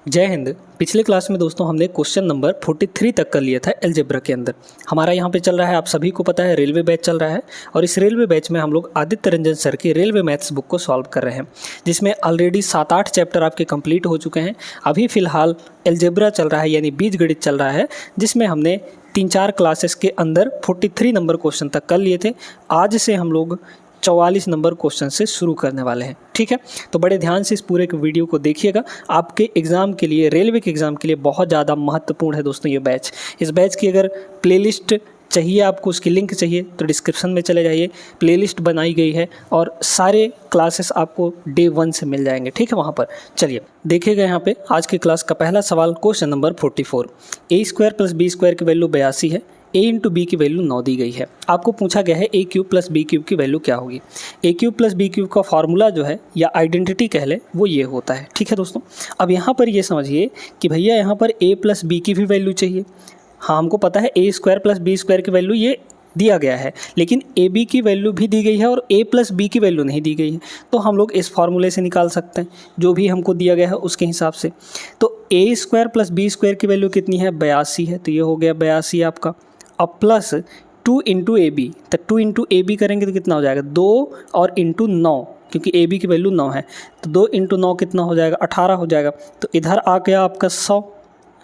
जय हिंद। पिछले क्लास में दोस्तों हमने क्वेश्चन नंबर 43 तक कर लिया था अलजेब्रा के अंदर। हमारा यहाँ पे चल रहा है, आप सभी को पता है, रेलवे बैच चल रहा है और इस रेलवे बैच में हम लोग आदित्य रंजन सर की रेलवे मैथ्स बुक को सॉल्व कर रहे हैं, जिसमें ऑलरेडी 7-8 चैप्टर आपके कंप्लीट हो चुके हैं। अभी फ़िलहाल अलजेब्रा चल रहा है यानी बीजगणित चल रहा है, जिसमें हमने 3-4 क्लासेस के अंदर 43 नंबर क्वेश्चन तक कर लिए थे। आज से हम लोग 44 नंबर क्वेश्चन से शुरू करने वाले हैं। ठीक है, तो बड़े ध्यान से इस पूरे वीडियो को देखिएगा। आपके एग्ज़ाम के लिए, रेलवे के एग्ज़ाम के लिए बहुत ज़्यादा महत्वपूर्ण है दोस्तों ये बैच। इस बैच की अगर प्लेलिस्ट चाहिए आपको, उसकी लिंक चाहिए तो डिस्क्रिप्शन में चले जाइए, प्लेलिस्ट बनाई गई है और सारे क्लासेस आपको डे 1 से मिल जाएंगे। ठीक है, वहाँ पर चलिए देखिएगा। यहाँ पे आज की क्लास का पहला सवाल क्वेश्चन नंबर 44। a² + b² की वैल्यू 82 है, a इंटू बी की वैल्यू 9 दी गई है। आपको पूछा गया है a³ + b³ की वैल्यू क्या होगी। a³ + b³ का फॉर्मूला जो है या आइडेंटिटी कह ले वो ये होता है। ठीक है दोस्तों, अब यहाँ पर ये समझिए कि भैया यहाँ पर a + b की भी वैल्यू चाहिए। हाँ, हमको पता है a² + b² की वैल्यू ये दिया गया है, लेकिन ए बी की वैल्यू भी दी गई है और a + b की वैल्यू नहीं दी गई है। तो हम लोग इस फार्मूले से निकाल सकते हैं जो भी हमको दिया गया है उसके हिसाब से। तो a² + b² की वैल्यू कितनी है, 82 है, तो ये हो गया 82 आपका। अब प्लस 2 इंटू ए बी, तो 2 इंटू ए बी करेंगे तो कितना हो जाएगा, 2 और इंटू 9, क्योंकि ए बी की वैल्यू 9 है, तो 2 इंटू 9 कितना हो जाएगा, 18 हो जाएगा। तो इधर आ गया आपका 100,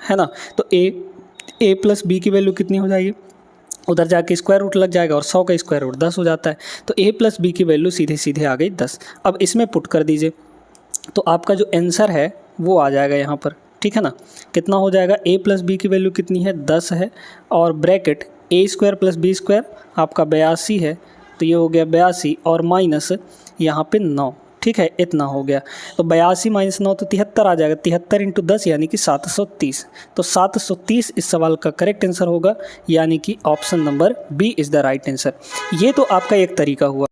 है ना। तो a + b की वैल्यू कितनी हो जाएगी, उधर जाके स्क्वायर रूट लग जाएगा और 100 का स्क्वायर रूट 10 हो जाता है। तो a + b की वैल्यू सीधे सीधे आ गई 10। अब इसमें पुट कर दीजिए तो आपका जो आंसर है वो आ जाएगा यहाँ पर। ठीक है ना, कितना हो जाएगा, a + b की वैल्यू कितनी है, 10 है, और ब्रैकेट a² + b² आपका 82 है, तो ये हो गया 82 और माइनस यहाँ पे 9। ठीक है, इतना हो गया। तो 82 - 9 तो 73 आ जाएगा, 73 इंटू 10 यानी कि 730। तो 730 इस सवाल का करेक्ट आंसर होगा, यानी कि option number B is the right answer. ये तो आपका एक तरीका हुआ,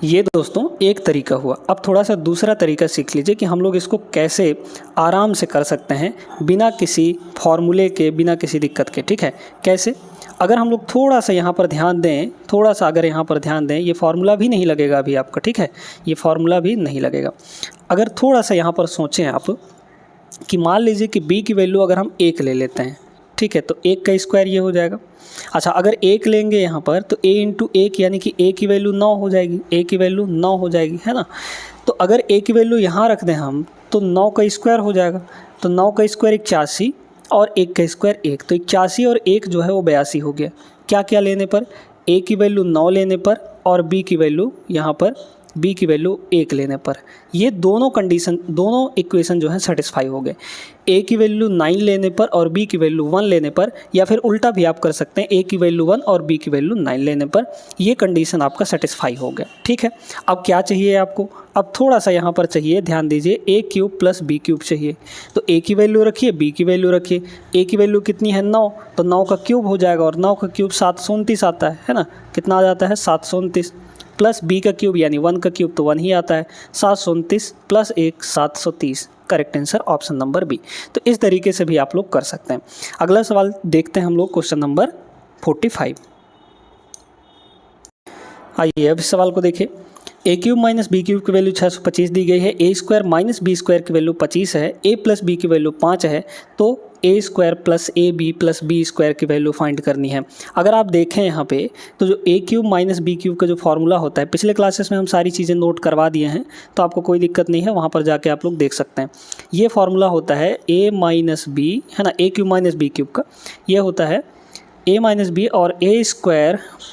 ये दोस्तों एक तरीका हुआ। अब थोड़ा सा दूसरा तरीका सीख लीजिए कि हम लोग इसको कैसे आराम से कर सकते हैं बिना किसी फॉर्मूले के, बिना किसी दिक्कत के। ठीक है, कैसे, अगर हम लोग थोड़ा सा यहाँ पर ध्यान दें, थोड़ा सा अगर यहाँ पर ध्यान दें, ये फार्मूला भी नहीं लगेगा अभी आपका। ठीक है, ये फार्मूला भी नहीं लगेगा। अगर थोड़ा सा यहाँ पर सोचें आप कि मान लीजिए कि b की वैल्यू अगर हम 1 ले लेते हैं, ठीक है, तो 1 का स्क्वायर ये हो जाएगा। अच्छा, अगर 1 लेंगे यहाँ पर तो a इंटू 1 यानी कि a की वैल्यू 9 हो जाएगी, a की वैल्यू 9 हो जाएगी, है ना। तो अगर a की वैल्यू यहाँ रख दें हम तो 9 का स्क्वायर हो जाएगा। तो 9 का स्क्वायर 81 और 1 का स्क्वायर 1, तो 81 और 1 जो है वो 82 हो गया। क्या क्या लेने पर, a की वैल्यू 9 लेने पर और b की वैल्यू यहाँ पर, b की वैल्यू 1 लेने पर। ये दोनों कंडीशन, दोनों इक्वेशन जो है सेटिस्फाई हो गए। a की वैल्यू 9 लेने पर और b की वैल्यू 1 लेने पर, या फिर उल्टा भी आप कर सकते हैं, a की वैल्यू 1 और b की वैल्यू 9 लेने पर, ये कंडीशन आपका सेटिस्फाई हो गया। ठीक है, अब क्या चाहिए आपको, अब थोड़ा सा यहाँ पर चाहिए, ध्यान दीजिए, a³ + b³ चाहिए। तो a की वैल्यू रखिए, b की वैल्यू रखिए। a की वैल्यू कितनी है, 9, तो 9 का क्यूब हो जाएगा और 9 का क्यूब 729 आता है ना। कितना आ जाता है, 729, प्लस b का क्यूब यानी 1 का क्यूब तो 1 ही आता है, 729 + 1 730। Correct answer option number B. तो इस तरीके से भी आप लोग कर सकते हैं। अगला सवाल देखते हैं हम लोग, क्वेश्चन नंबर 45। आइए अब इस सवाल को देखिए। a³ - b³ की वैल्यू 625 दी गई है, a² - b² की वैल्यू 25 है, a + b की वैल्यू 5 है, तो a² + ab + b² की वैल्यू फाइंड करनी है। अगर आप देखें यहाँ पे तो जो a³ - b³ का जो फार्मूला होता है, पिछले क्लासेस में हम सारी चीज़ें नोट करवा दिए हैं, तो आपको कोई दिक्कत नहीं है, वहाँ पर जाके आप लोग देख सकते हैं। ये फार्मूला होता है a - b, है ना, a³ - b³ का, ये होता है a - b और a²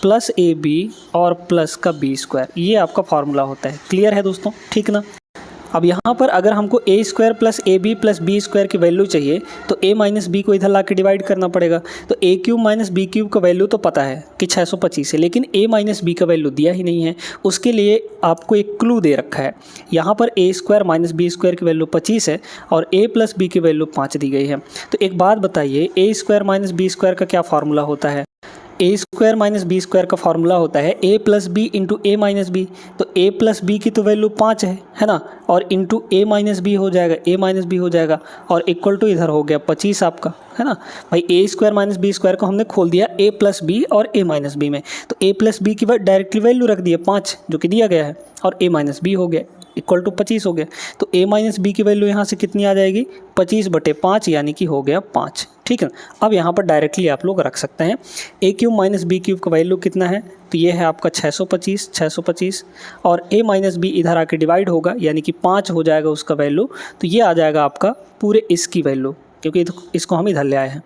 + ab और प्लस का b², ये आपका फार्मूला होता है। क्लियर है दोस्तों, ठीक ना। अब यहाँ पर अगर हमको a² + ab + b² की वैल्यू चाहिए तो a - b को इधर ला के डिवाइड करना पड़ेगा। तो a³ - b³ का वैल्यू तो पता है कि 625 है, लेकिन a - b का वैल्यू दिया ही नहीं है। उसके लिए आपको एक क्लू दे रखा है, यहाँ पर a² - b² की वैल्यू 25 है और a + b की वैल्यू 5 दी गई है। तो एक बात बताइए, a² - b² का क्या फार्मूला होता है, a² - b² का फार्मूला होता है a + b into a - b। तो a + b की तो वैल्यू 5 है ना, और इंटू a - b हो जाएगा, a - b हो जाएगा, और इक्वल टू इधर हो गया 25 आपका, है ना भाई। a² - b² को हमने खोल दिया a + b और a - b में, तो a + b की डायरेक्टली वैल्यू रख दिए 5 जो कि दिया गया है, और a - b हो गया। इक्वल टू 25 हो गया। तो a माइनस बी की वैल्यू यहाँ से कितनी आ जाएगी 25/5 यानी कि हो गया 5। ठीक है, अब यहाँ पर डायरेक्टली आप लोग रख सकते हैं a cube minus B cube का वैल्यू कितना है, तो ये है आपका 625 और a माइनस बी इधर आके डिवाइड होगा यानी कि 5 हो जाएगा उसका वैल्यू। तो ये आ जाएगा आपका पूरे इसकी वैल्यू, क्योंकि इसको हम इधर ले आए हैं,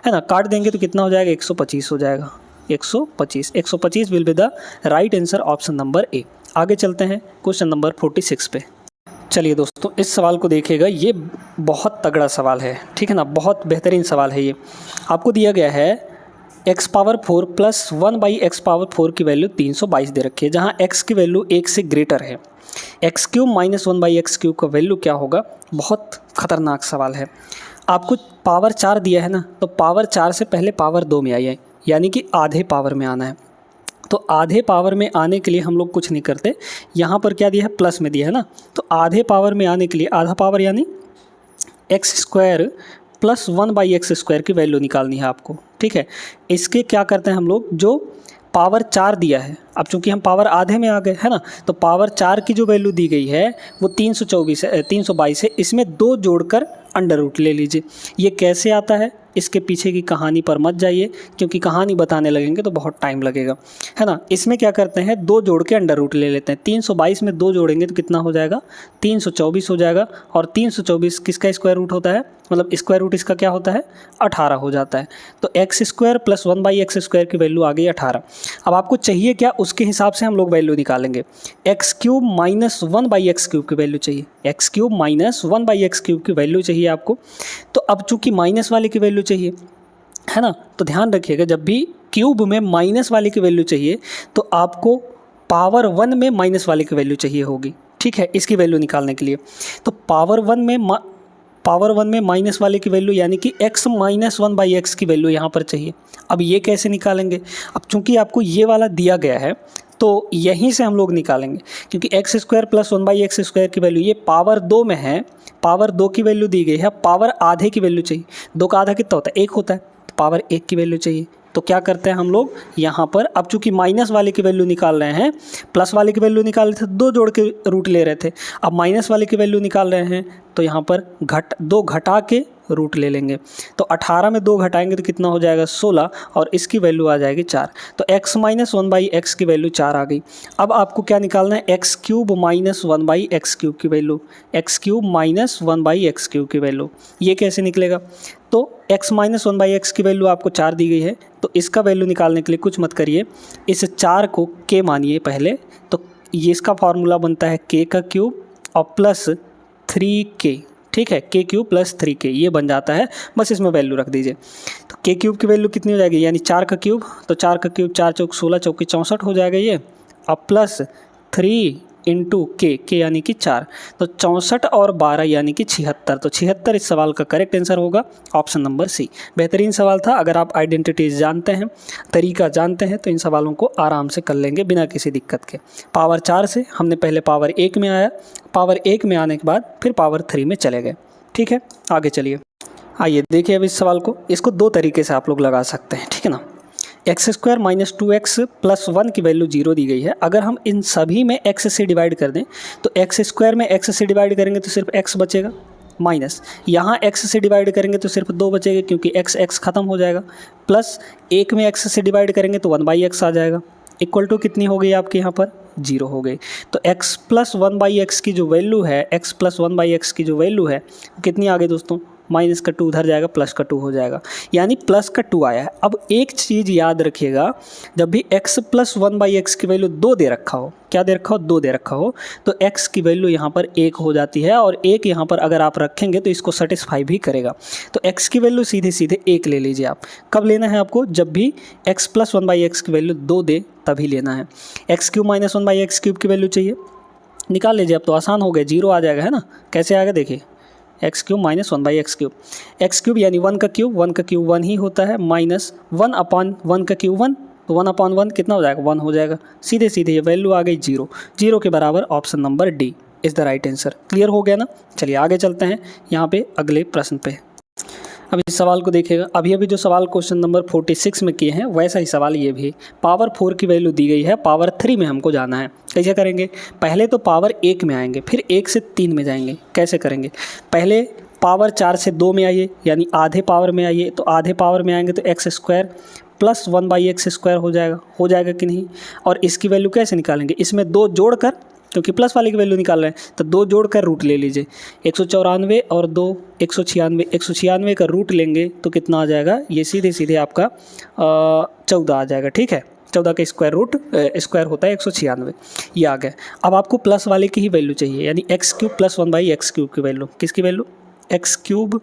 है ना। काट देंगे तो कितना हो जाएगा 125 हो जाएगा। 125 will be the right answer, option number A. आगे चलते हैं क्वेश्चन नंबर 46 पे। चलिए दोस्तों, इस सवाल को देखिएगा, ये बहुत तगड़ा सवाल है, ठीक है ना, बहुत बेहतरीन सवाल है। ये आपको दिया गया है x⁴ प्लस 1/x⁴ की वैल्यू 322 दे रखी है, जहाँ x की वैल्यू 1 से ग्रेटर है। x³ माइनस 1/x³ का वैल्यू क्या होगा। बहुत खतरनाक सवाल है। आपको पावर 4 दिया है ना, तो पावर 4 से पहले पावर 2 में आइए, यानी कि आधे पावर में आना है। तो आधे पावर में आने के लिए हम लोग कुछ नहीं करते, यहाँ पर क्या दिया है प्लस में दिया है ना, तो आधे पावर में आने के लिए आधा पावर यानी x² प्लस 1/x² की वैल्यू निकालनी है आपको। ठीक है, इसके क्या करते हैं हम लोग, जो पावर 4 दिया है, अब चूंकि हम पावर आधे में आ गए है ना, तो पावर 4 की जो वैल्यू दी गई है वो 322 है, इसमें 2 जोड़कर अंडर रूट ले लीजिए। ये कैसे आता है, इसके पीछे की कहानी पर मत जाइए, क्योंकि कहानी बताने लगेंगे तो बहुत टाइम लगेगा, है ना। इसमें क्या करते हैं, 2 जोड़ के अंडर रूट ले लेते हैं। 322 में 2 जोड़ेंगे तो कितना हो जाएगा 324 हो जाएगा, और 324 किसका स्क्वायर रूट होता है, मतलब स्क्वायर रूट इसका क्या होता है 18 हो जाता है। तो x² प्लस 1/x² की वैल्यू आ गई 18। अब आपको चाहिए क्या, उसके हिसाब से हम लोग वैल्यू निकालेंगे। x³ माइनस 1/x³ की वैल्यू चाहिए, x³ माइनस 1/x³ की वैल्यू चाहिए आपको। तो अब चूंकि माइनस वाले की वैल्यू चाहिए, है ना, तो ध्यान रखिएगा, जब भी क्यूब में माइनस वाले की वैल्यू चाहिए तो आपको पावर 1 में माइनस वाले की वैल्यू चाहिए होगी। ठीक है, इसकी वैल्यू निकालने के लिए तो पावर 1 में माइनस वाले की वैल्यू यानी कि x माइनस 1/x की वैल्यू यहाँ पर चाहिए। अब ये कैसे निकालेंगे, अब चूंकि आपको ये वाला दिया गया है तो यहीं से हम लोग निकालेंगे, क्योंकि x² प्लस 1/x² की वैल्यू ये पावर 2 में है, पावर 2 की वैल्यू दी गई है, पावर आधे की वैल्यू चाहिए। 2 का आधा कितना होता है 1 होता है, तो पावर 1 की वैल्यू चाहिए। तो क्या करते हैं हम लोग यहाँ पर, अब चूंकि माइनस वाले की वैल्यू निकाल रहे हैं, प्लस वाले की वैल्यू निकाल रहे थे 2 जोड़ के रूट ले रहे थे, अब माइनस वाले की वैल्यू निकाल रहे हैं तो यहाँ पर 2 घटा के रूट ले लेंगे। तो 18 में 2 घटाएंगे तो कितना हो जाएगा 16, और इसकी वैल्यू आ जाएगी 4। तो x माइनस 1/x की वैल्यू 4 आ गई। अब आपको क्या निकालना है, x³ माइनस 1/x³ की वैल्यू, x³ माइनस 1/x³ की वैल्यू। ये कैसे निकलेगा, तो x माइनस 1/x की वैल्यू आपको 4 दी गई है, तो इसका वैल्यू निकालने के लिए कुछ मत करिए, इस 4 को k मानिए पहले, तो ये इसका फार्मूला बनता है k का क्यूब और प्लस 3k। ठीक है, k³ प्लस 3k ये बन जाता है, बस इसमें वैल्यू रख दीजिए। तो k³ की वैल्यू कितनी हो जाएगी, यानी 4 का क्यूब, तो 4 का क्यूब 4 चौक 16 चौकी 64 हो जाएगा ये, अब प्लस 3 इंटू k यानी कि 4, तो 64 और 12 यानी कि 76। तो 76 इस सवाल का करेक्ट आंसर होगा, ऑप्शन नंबर सी। बेहतरीन सवाल था। अगर आप आइडेंटिटीज जानते हैं, तरीका जानते हैं, तो इन सवालों को आराम से कर लेंगे बिना किसी दिक्कत के। पावर 4 से हमने पहले पावर 1 में आया, पावर 1 में आने के बाद फिर पावर 3 में चले गए। ठीक है, आगे चलिए, आइए देखिए अब इस सवाल को, इसको 2 तरीके से आप लोग लगा सकते हैं। ठीक है ना, x² माइनस 2x प्लस 1 की वैल्यू 0 दी गई है। अगर हम इन सभी में x से डिवाइड कर दें तो x² में x से डिवाइड करेंगे तो सिर्फ x बचेगा, माइनस यहाँ x से डिवाइड करेंगे तो सिर्फ 2 बचेगा, क्योंकि x ख़त्म हो जाएगा, प्लस 1 में x से डिवाइड करेंगे तो 1/x आ जाएगा, इक्वल टू कितनी हो गई आपके यहाँ पर 0 हो गई। तो x प्लस 1/x की जो वैल्यू है, x प्लस 1/x की जो वैल्यू है कितनी आ गई दोस्तों, माइनस का 2 उधर जाएगा, प्लस का 2 हो जाएगा, यानी प्लस का 2 आया है। अब एक चीज़ याद रखिएगा, जब भी x प्लस 1/x की वैल्यू 2 दे रखा हो, क्या दे रखा हो 2 दे रखा हो, तो x की वैल्यू यहाँ पर 1 हो जाती है, और 1 यहाँ पर अगर आप रखेंगे तो इसको सेटिस्फाई भी करेगा। तो x की वैल्यू सीधे सीधे 1 ले लीजिए आप। कब लेना है आपको, जब भी x प्लस 1/x की वैल्यू 2 दे तभी लेना है। x³ माइनस 1/x³ की वैल्यू चाहिए, निकाल लीजिए। अब तो आसान हो गया, 0 आ जाएगा, है ना। कैसे आएगा देखिए, x³ माइनस 1/x³, x³ यानी 1 का क्यूब, 1 का क्यूब 1 ही होता है, माइनस 1 अपॉन 1 का क्यूब 1, तो 1 अपॉन 1 कितना हो जाएगा 1 हो जाएगा। सीधे सीधे ये वैल्यू आ गई 0, 0 के बराबर option number D is the right answer. Clear हो गया ना। चलिए आगे चलते हैं यहाँ पे अगले प्रश्न पे। अब इस सवाल को देखिएगा, अभी अभी जो सवाल क्वेश्चन नंबर 46 में किए हैं वैसा ही सवाल ये भी। पावर 4 की वैल्यू दी गई है, पावर 3 में हमको जाना है। कैसे करेंगे? पहले तो पावर 1 में आएंगे, फिर 1 से 3 में जाएंगे। कैसे करेंगे? पहले पावर 4 से 2 में आइए, यानी आधे पावर में आइए। तो आधे पावर में आएंगे तो एक्स स्क्वायर प्लस 1/x² हो जाएगा कि नहीं। और इसकी वैल्यू कैसे निकालेंगे? इसमें 2 जोड़कर, क्योंकि प्लस वाले की वैल्यू निकाल रहे हैं तो 2 जोड़कर रूट ले लीजिए। 194 और 2 196, 196 का रूट लेंगे तो कितना आ जाएगा? ये सीधे सीधे आपका 14 आ जाएगा। ठीक है, 14 का स्क्वायर रूट स्क्वायर होता है 196, ये आ गया। अब आपको प्लस वाले की ही वैल्यू चाहिए, यानी x³ प्लस 1/x³ की वैल्यू। किसकी वैल्यू? x³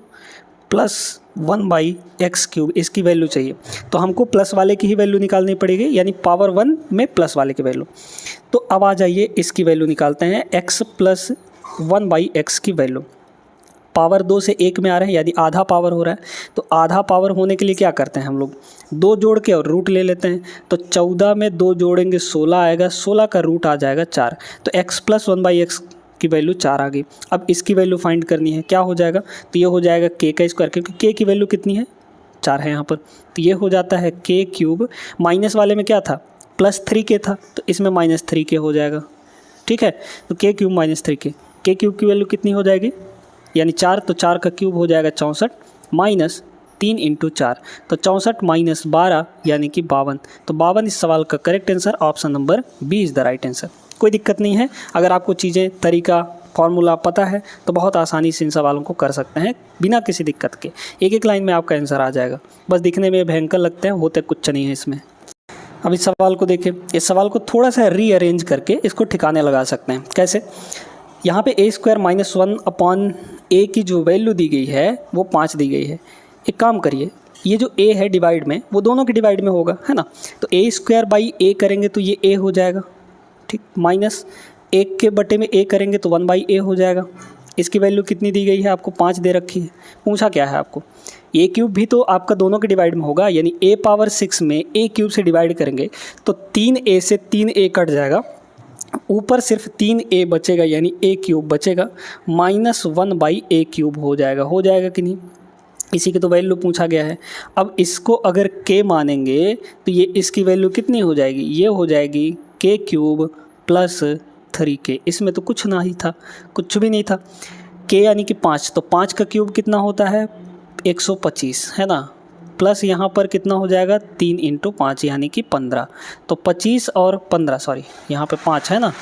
प्लस 1/x³, इसकी वैल्यू चाहिए। तो हमको प्लस वाले की ही वैल्यू निकालनी पड़ेगी, यानी पावर 1 में प्लस वाले की वैल्यू। तो अब आ जाइए, इसकी वैल्यू निकालते हैं, x प्लस 1/x की वैल्यू। पावर 2 से 1 में आ रहे हैं, यानी आधा पावर हो रहा है। तो आधा पावर होने के लिए क्या करते हैं हम लोग? 2 जोड़ के और रूट ले लेते हैं। तो 14 में 2 जोड़ेंगे 16 आएगा, 16 का रूट आ जाएगा 4। तो x प्लस 1/x की वैल्यू 4 आ गई। अब इसकी वैल्यू फाइंड करनी है, क्या हो जाएगा? तो ये हो जाएगा k का स्क्वायर, क्योंकि k की वैल्यू कितनी है? 4 है यहाँ पर। तो ये हो जाता है k³, माइनस वाले में क्या था? +3k था, तो इसमें -3k हो जाएगा। ठीक है, तो k³ -3k, k³ की वैल्यू कितनी हो जाएगी? यानी 4, तो 4 का क्यूब हो जाएगा 64, माइनस 3 × 4, तो 64 माइनस 12 यानी कि 52। तो 52 इस सवाल का correct answer, option number B is the right answer. कोई दिक्कत नहीं है, अगर आपको चीज़ें, तरीका, फार्मूला पता है तो बहुत आसानी से इन सवालों को कर सकते हैं बिना किसी दिक्कत के। एक एक लाइन में आपका आंसर आ जाएगा। बस दिखने में भयंकर लगते हैं, होते कुछ नहीं है इसमें। अब इस सवाल को देखें, इस सवाल को थोड़ा सा रीअरेंज करके इसको ठिकाने लगा सकते हैं। कैसे? यहाँ पे a² - 1/a की जो वैल्यू दी गई है वो 5 दी गई है। एक काम करिए, ये जो a है डिवाइड में, वो दोनों के डिवाइड में होगा, है ना। तो a² a करेंगे तो ये a हो जाएगा, ठीक, माइनस 1 के बटे में a करेंगे तो 1/a हो जाएगा। इसकी वैल्यू कितनी दी गई है? आपको 5 दे रखी है। पूछा क्या है आपको? a³ भी तो आपका दोनों के डिवाइड में होगा, यानी a पावर 6 में a³ से डिवाइड करेंगे तो 3a से 3a कट जाएगा, ऊपर सिर्फ 3a बचेगा, यानी a³ बचेगा, -1/a³ हो जाएगा कि नहीं। इसी की तो वैल्यू पूछा गया है। अब इसको अगर k मानेंगे तो ये इसकी वैल्यू कितनी हो जाएगी? ये हो जाएगी k³ प्लस 3k। इसमें तो कुछ ना ही था, कुछ भी नहीं था। k यानी कि 5, तो 5 का क्यूब कितना होता है? 125, है ना। प्लस यहाँ पर कितना हो जाएगा? 3 × 5 यानी कि 15। तो 25 और 15, सॉरी यहाँ पे 5 है ना,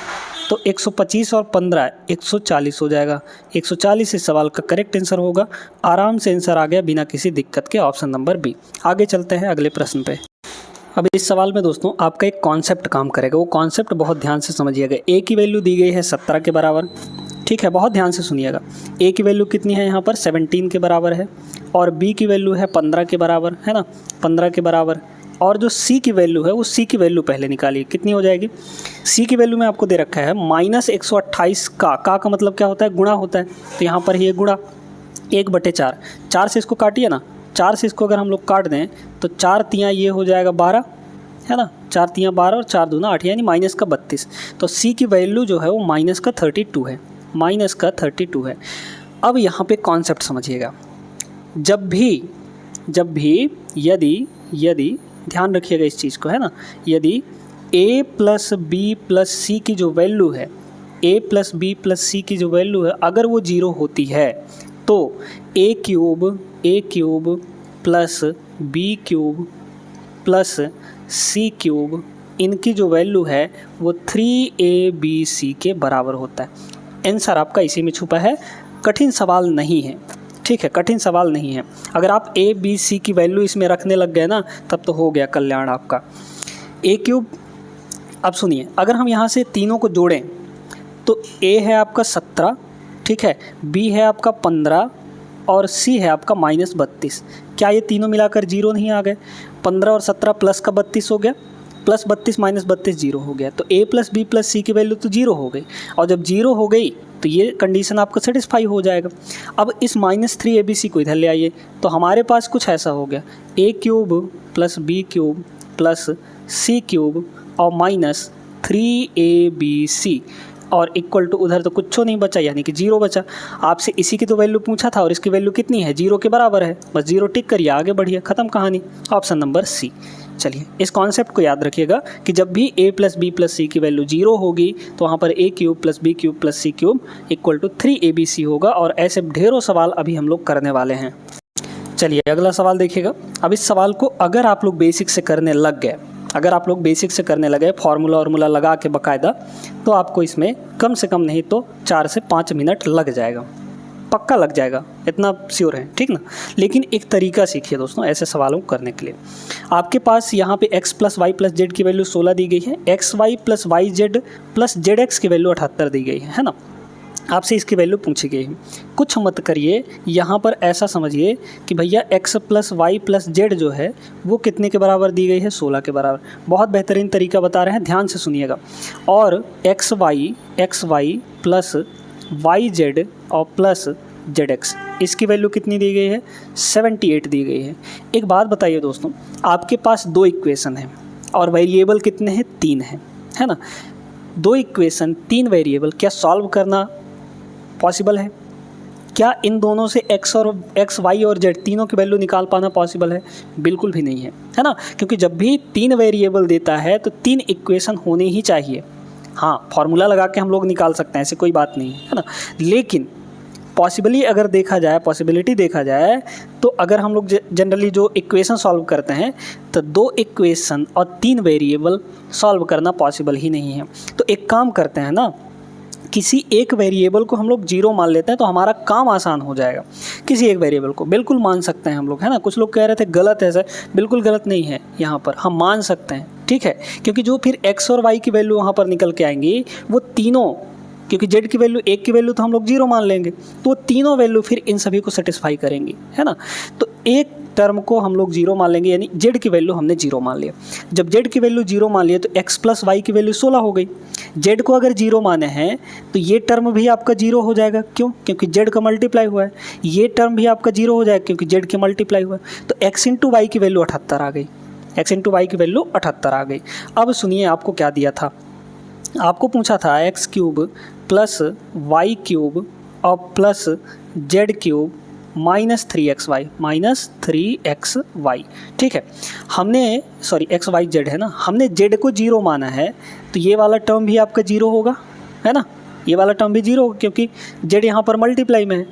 तो 125 और 15 140 हो जाएगा। 140 इस सवाल का करेक्ट आंसर होगा। आराम से आंसर आ गया बिना किसी दिक्कत के, ऑप्शन नंबर बी। आगे चलते हैं अगले प्रश्न पे। अब इस सवाल में दोस्तों आपका एक कॉन्सेप्ट काम करेगा, वो कॉन्सेप्ट बहुत ध्यान से समझिएगा। a की वैल्यू दी गई है 17 के बराबर, ठीक है, बहुत ध्यान से सुनिएगा। a की वैल्यू कितनी है यहाँ पर? 17 के बराबर है, और b की वैल्यू है 15 के बराबर, है ना, 15 के बराबर। और जो c की वैल्यू है, वो c की वैल्यू पहले निकालिए, कितनी हो जाएगी? c की वैल्यू में आपको दे रखा है -128 का मतलब क्या होता है? गुणा होता है। तो यहाँ पर ये गुणा 1/4, 4 से इसको काटिए ना, 4 से इसको अगर हम लोग काट दें तो 4 तियाँ ये हो जाएगा 12, है ना, 4 तियाँ 12 और 4 दूना 8, यानी -32। तो c की वैल्यू जो है वो -32 है, -32 है। अब यहाँ पे कॉन्सेप्ट समझिएगा। जब भी यदि ध्यान रखिएगा इस चीज़ को, है ना, यदि a प्लस बी प्लस सी की जो वैल्यू है, a प्लस बी प्लस सी की जो वैल्यू है, अगर वो 0 होती है तो a³ plus b³ plus c³ इनकी जो वैल्यू है वो 3abc के बराबर होता है। आंसर आपका इसी में छुपा है, कठिन सवाल नहीं है, ठीक है, कठिन सवाल नहीं है। अगर आप a b c की वैल्यू इसमें रखने लग गए ना, तब तो हो गया कल्याण आपका। a³, अब सुनिए, अगर हम यहाँ से तीनों को जोड़ें तो a है आपका 17, ठीक है, b है आपका 15 और c है आपका -32। क्या ये तीनों मिलाकर 0 नहीं आ गए? 15 और 17 प्लस का 32 हो गया, प्लस 32 माइनस 32 0 हो गया। तो a प्लस बी प्लस सी की वैल्यू तो 0 हो गई, और जब 0 हो गई तो ये कंडीशन आपका सेटिस्फाई हो जाएगा। अब इस -3abc को इधर ले आइए, तो हमारे पास कुछ ऐसा हो गया, a³ plus b³ plus c³ और -3abc। और इक्वल टू उधर तो कुछ नहीं बचा, यानी कि 0 बचा। आपसे इसी की तो वैल्यू पूछा था और इसकी वैल्यू कितनी है, 0 के बराबर है। बस 0 टिक करिए, आगे बढ़िए, ख़त्म कहानी। Option number C. चलिए इस कॉन्सेप्ट को याद रखिएगा कि जब भी a + b + c की वैल्यू 0 होगी तो वहाँ पर a³ + b³ + c³ equal to 3abc होगा। और ऐसे ढेरों सवाल अभी हम लोग करने वाले हैं। चलिए अगला सवाल देखिएगा। अब इस सवाल को अगर आप लोग बेसिक से करने लग गए, अगर आप लोग बेसिक से करने लगे फार्मूला लगा के बाकायदा, तो आपको इसमें कम से कम नहीं तो 4 से 5 मिनट लग जाएगा, पक्का लग जाएगा, इतना श्योर है, ठीक ना। लेकिन एक तरीका सीखिए दोस्तों ऐसे सवालों को करने के लिए। आपके पास यहाँ पे x + y + z की वैल्यू 16 दी गई है, xy + yz + zx की वैल्यू 78 दी गई है ना। आपसे इसकी वैल्यू पूछी गई है। कुछ मत करिए, यहाँ पर ऐसा समझिए कि भैया x + y + z जो है वो कितने के बराबर दी गई है, 16 के बराबर। बहुत बेहतरीन तरीका बता रहे हैं, ध्यान से सुनिएगा। और xy + yz और प्लस zx, इसकी वैल्यू कितनी दी गई है, 78 दी गई है। एक बात बताइए दोस्तों, आपके पास 2 इक्वेशन हैं और वेरिएबल कितने हैं, 3 हैं, है ना। 2 इक्वेशन 3 वेरिएबल, क्या सॉल्व करना पॉसिबल है? क्या इन दोनों से x, y और z तीनों की वैल्यू निकाल पाना पॉसिबल है? बिल्कुल भी नहीं है ना। क्योंकि जब भी 3 वेरिएबल देता है तो 3 इक्वेशन होने ही चाहिए। हाँ, फार्मूला लगा के हम लोग निकाल सकते हैं, ऐसी कोई बात नहीं है ना। लेकिन पॉसिबिलिटी देखा जाए तो अगर हम लोग जनरली जो इक्वेशन सॉल्व करते हैं तो 2 इक्वेशन और 3 वेरिएबल सॉल्व करना पॉसिबल ही नहीं है। तो एक काम करते हैं ना, किसी एक वेरिएबल को हम लोग 0 मान लेते हैं तो हमारा काम आसान हो जाएगा। किसी एक वेरिएबल को बिल्कुल मान सकते हैं हम लोग, है ना। कुछ लोग कह रहे थे गलत है सर, बिल्कुल गलत नहीं है, यहाँ पर हम मान सकते हैं, ठीक है। क्योंकि जो फिर x और y की वैल्यू वहाँ पर निकल के आएंगी वो तीनों, क्योंकि z की वैल्यू 1 की वैल्यू तो हम लोग 0 मान लेंगे, तो वो तीनों वैल्यू फिर इन सभी को सेटिस्फाई करेंगी, है ना। तो एक टर्म को हम लोग 0 मान लेंगे, यानी z की वैल्यू हमने 0 मान लिया। जब z की वैल्यू 0 मान लिया तो x + y की वैल्यू 16 हो गई। z को अगर 0 माने हैं तो ये टर्म भी आपका 0 हो जाएगा, क्यों? क्योंकि z का मल्टीप्लाई हुआ है। ये टर्म भी आपका 0 हो जाएगा क्योंकि z के मल्टीप्लाई हुआ है। तो x × y की वैल्यू 78 आ गई, x × y की वैल्यू 78 आ गई। अब सुनिए आपको क्या दिया था, आपको पूछा था x³ + y³ और प्लस z³ -3xy, ठीक है। हमने xyz है ना, हमने z को 0 माना है तो ये वाला टर्म भी आपका 0 होगा, है ना। ये वाला टर्म भी 0 होगा क्योंकि z यहाँ पर मल्टीप्लाई में है,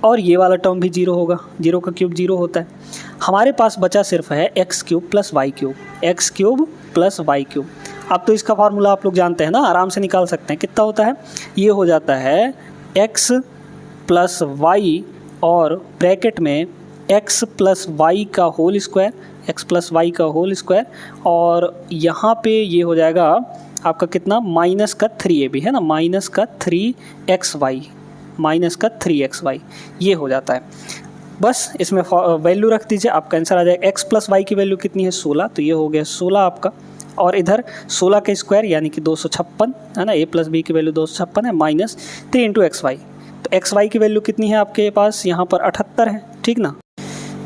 और ये वाला टर्म भी 0 होगा, 0 का क्यूब 0 होता है। हमारे पास बचा सिर्फ है x³ + y³, x³ + y³। अब तो इसका फार्मूला आप लोग जानते हैं ना, आराम से निकाल सकते हैं। कितना होता है, ये हो जाता है x + y और ब्रैकेट में x + y का होल स्क्वायर, x + y का होल स्क्वायर, और यहाँ पे ये हो जाएगा आपका कितना, -3ab, है ना, -3xy, ये हो जाता है। बस इसमें वैल्यू रख दीजिए, आपका आंसर आ जाएगा। x + y की वैल्यू कितनी है, 16, तो ये हो गया 16 आपका। और इधर 16 का स्क्वायर यानी कि 256, है ना, a + b की वैल्यू 256 है, -3 × xy। तो xy की वैल्यू कितनी है आपके पास, यहाँ पर 78 है, ठीक ना।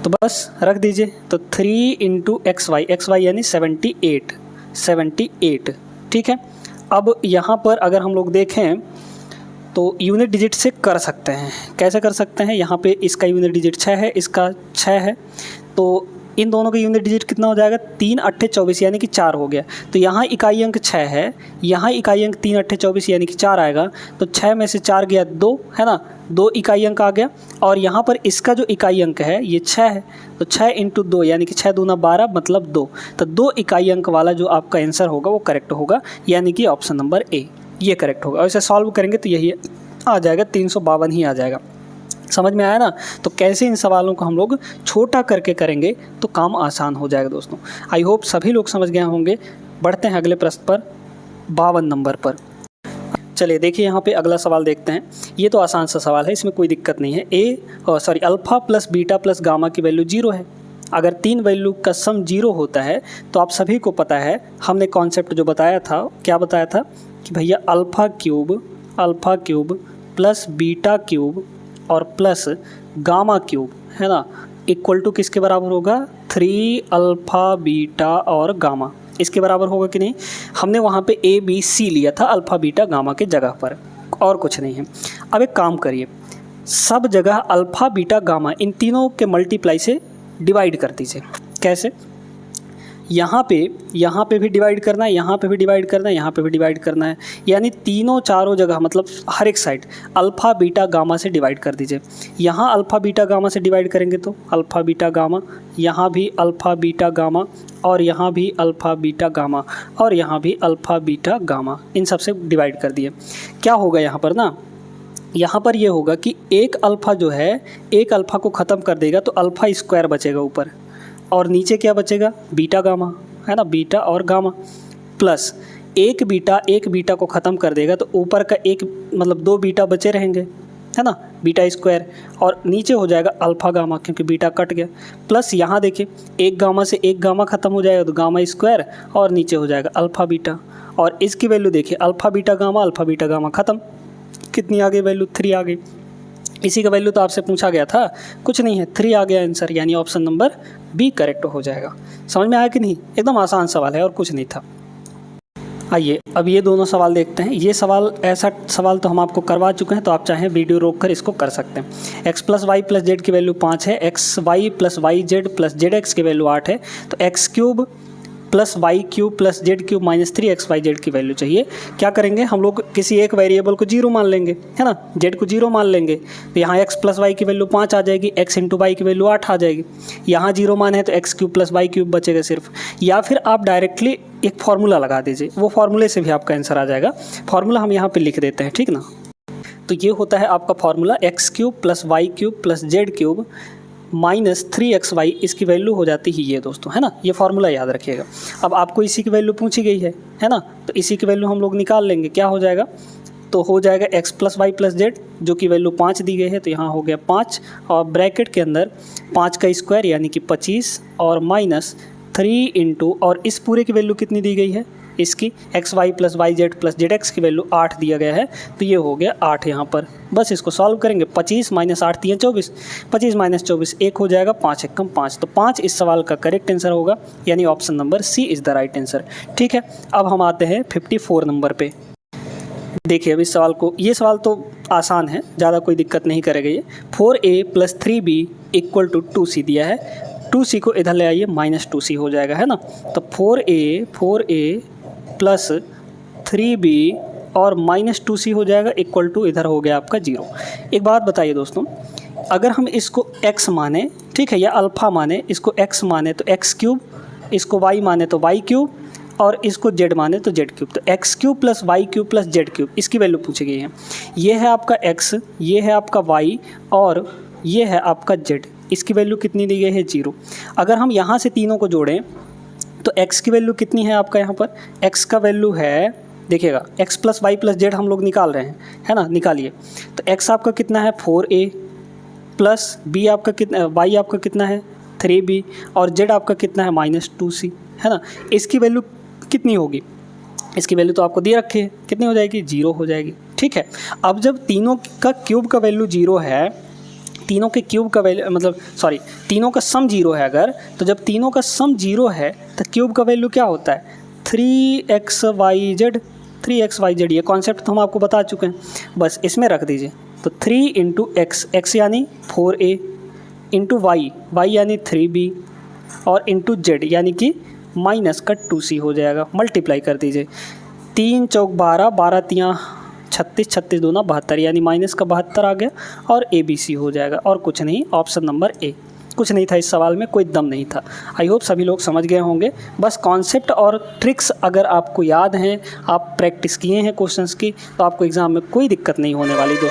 तो बस रख दीजिए, तो 3 × xy यानी 78, ठीक है। अब यहाँ पर अगर हम लोग देखें तो यूनिट डिजिट से कर सकते हैं। कैसे कर सकते हैं, यहाँ पे इसका यूनिट डिजिट 6 है, इसका 6 है, तो इन दोनों का यूनिट डिजिट कितना हो जाएगा, 3 × 8 = 24 यानी कि 4 हो गया। तो यहाँ इकाई अंक 6 है, यहाँ इकाई अंक 3 × 8 = 24 यानी कि 4 आएगा। तो 6 में से 4 गया 2, है ना, 2 इकाई अंक आ गया। और यहाँ पर इसका जो इकाई अंक है ये 6 है, तो 6 × 2 यानी कि 6 × 2 = 12, मतलब 2। तो 2 इकाई अंक वाला जो आपका आंसर होगा वो करेक्ट होगा, यानी कि ऑप्शन नंबर ए ये करेक्ट होगा। और इसे सॉल्व करेंगे तो यही आ जाएगा, 352 ही आ जाएगा। समझ में आया ना। तो कैसे इन सवालों को हम लोग छोटा करके करेंगे तो काम आसान हो जाएगा दोस्तों। आई होप सभी लोग समझ गए होंगे। बढ़ते हैं अगले प्रश्न पर, 52 नंबर पर। चलिए देखिए यहाँ पे अगला सवाल देखते हैं। ये तो आसान सा सवाल है, इसमें कोई दिक्कत नहीं है। अल्फ़ा + बीटा + गामा की वैल्यू 0 है। अगर 3 वैल्यू का सम 0 होता है तो आप सभी को पता है, हमने कॉन्सेप्ट जो बताया था, क्या बताया था कि भैया अल्फ़ा³ + बीटा³ और प्लस गामा³, है ना, इक्वल टू किसके बराबर होगा, 3 अल्फ़ा बीटा और गामा। इसके बराबर होगा कि नहीं। हमने वहाँ पे ए बी सी लिया था अल्फ़ा बीटा गामा के जगह पर, और कुछ नहीं है। अब एक काम करिए, सब जगह अल्फ़ा बीटा गामा इन तीनों के मल्टीप्लाई से डिवाइड कर दीजिए। कैसे? यहाँ पे भी डिवाइड करना है, यहाँ पे भी डिवाइड करना है, यहाँ पे भी डिवाइड करना है, यानी तीनों चारों जगह मतलब हर एक साइड अल्फ़ा बीटा गामा से डिवाइड कर दीजिए। यहाँ अल्फ़ा बीटा गामा से डिवाइड करेंगे तो अल्फ़ा बीटा गामा, यहाँ भी अल्फ़ा बीटा गामा, और यहाँ भी अल्फ़ा बीटा गामा, और यहाँ भी अल्फ़ा बीटा गामा, इन सब से डिवाइड कर दिए। क्या होगा यहाँ पर ना, यहाँ पर ये होगा कि एक अल्फ़ा जो है एक अल्फ़ा को ख़त्म कर देगा तो अल्फ़ा स्क्वायर बचेगा ऊपर, और नीचे क्या बचेगा, बीटा गामा, है ना, बीटा और गामा, प्लस एक बीटा को ख़त्म कर देगा तो ऊपर का एक मतलब दो बीटा बचे रहेंगे, है ना, बीटा स्क्वायर, और नीचे हो जाएगा अल्फ़ा गामा क्योंकि बीटा कट गया, प्लस यहाँ देखिए एक गामा से एक गामा ख़त्म हो जाएगा तो गामा स्क्वायर, और नीचे हो जाएगा अल्फ़ा बीटा, और इसकी वैल्यू देखिए अल्फ़ा बीटा गामा ख़त्म, कितनी आ गई वैल्यू, 3 आ गई। इसी का वैल्यू तो आपसे पूछा गया था, कुछ नहीं है, 3 आ गया आंसर, यानी ऑप्शन नंबर बी करेक्ट हो जाएगा। समझ में आया कि नहीं? एकदम आसान सवाल है और कुछ नहीं था। आइए अब ये दोनों सवाल देखते हैं। ये सवाल, ऐसा सवाल तो हम आपको करवा चुके हैं, तो आप चाहें वीडियो रोक कर इसको कर सकते हैं। x + y + z की वैल्यू 5 है, xy + yz + zx की वैल्यू 8 है, तो x³ + y³ + z³ - 3xyz की वैल्यू चाहिए। क्या करेंगे हम लोग, किसी एक वेरिएबल को 0 मान लेंगे, है ना, z को 0 मान लेंगे, तो यहाँ x + y की वैल्यू 5 आ जाएगी, x × y की वैल्यू 8 आ जाएगी। यहाँ 0 मान है तो x³ + y³ बचेगा सिर्फ, या फिर आप डायरेक्टली एक फार्मूला लगा दीजिए, वो फार्मूले से भी आपका आंसर आ जाएगा। फार्मूला हम यहाँ पर लिख देते हैं, ठीक ना। तो ये होता है आपका formula, x³ + y³ + z³ -3xy, इसकी वैल्यू हो जाती है ये दोस्तों, है ना, ये फार्मूला याद रखिएगा। अब आपको इसी की वैल्यू पूछी गई है ना, तो इसी की वैल्यू हम लोग निकाल लेंगे। क्या हो जाएगा, तो हो जाएगा x + y + z, जो कि वैल्यू 5 दी गई है, तो यहाँ हो गया 5, और ब्रैकेट के अंदर 5 का स्क्वायर यानी कि 25, और -3 इंटू, और इस पूरे की वैल्यू कितनी दी गई है, इसकी xy + yz + zx की वैल्यू 8 दिया गया है, तो ये हो गया 8 यहाँ पर। बस इसको सॉल्व करेंगे, 25 - 8 = 24, 25 - 24 1 हो जाएगा, 5 × 1 = 5, तो 5 इस सवाल का करेक्ट आंसर होगा, यानी option number C is the right answer. ठीक है, अब हम आते हैं 54 नंबर पे। देखिए अब इस सवाल को, ये सवाल तो आसान है, ज़्यादा कोई दिक्कत नहीं करेगा ये। 4a + 3b = 2c दिया है, 2c को इधर ले आइए, -2c हो जाएगा, है ना, तो 4a + 3b और -2c हो जाएगा, इक्वल टू इधर हो गया आपका 0। एक बात बताइए दोस्तों, अगर हम इसको x माने, ठीक है, या अल्फ़ा माने, इसको x माने तो x³, इसको y माने तो y³, और इसको z माने तो z³, तो x³ + y³ + z³, इसकी वैल्यू पूछी गई है। ये है आपका x, ये है आपका y, और ये है आपका z, इसकी वैल्यू कितनी दी गई है, 0। अगर हम यहाँ से तीनों को जोड़ें तो x की वैल्यू कितनी है आपका, यहाँ पर x का वैल्यू है, देखिएगा x + y + z हम लोग निकाल रहे हैं, है ना, निकालिए। तो x आपका कितना है, 4a, प्लस b आपका कितना, y आपका कितना है, 3b, और z आपका कितना है, -2c, है ना। इसकी वैल्यू कितनी होगी, इसकी वैल्यू तो आपको दे रखी है, कितनी हो जाएगी, 0 हो जाएगी। ठीक है, अब जब तीनों का क्यूब का वैल्यू 0 है, तीनों के क्यूब का वैल्यू मतलब सॉरी तीनों का सम 0 है अगर, तो जब तीनों का सम 0 है तो क्यूब का वैल्यू क्या होता है, 3xyz, 3xyz, ये कॉन्सेप्ट तो हम आपको बता चुके हैं, बस इसमें रख दीजिए। तो 3 × x यानी 4a, इंटू y यानी 3b, और इंटू z यानी कि -2c हो जाएगा, मल्टीप्लाई कर दीजिए। 3 × 4 = 12, 12 × 3 = 36, 36 × 2 = 72, यानी -72 आ गया, और ABC हो जाएगा, और कुछ नहीं, ऑप्शन नंबर ए। कुछ नहीं था इस सवाल में, कोई दम नहीं था। आई होप सभी लोग समझ गए होंगे। बस कॉन्सेप्ट और ट्रिक्स अगर आपको याद हैं, आप प्रैक्टिस किए हैं क्वेश्चंस की, तो आपको एग्ज़ाम में कोई दिक्कत नहीं होने वाली दोस्तों।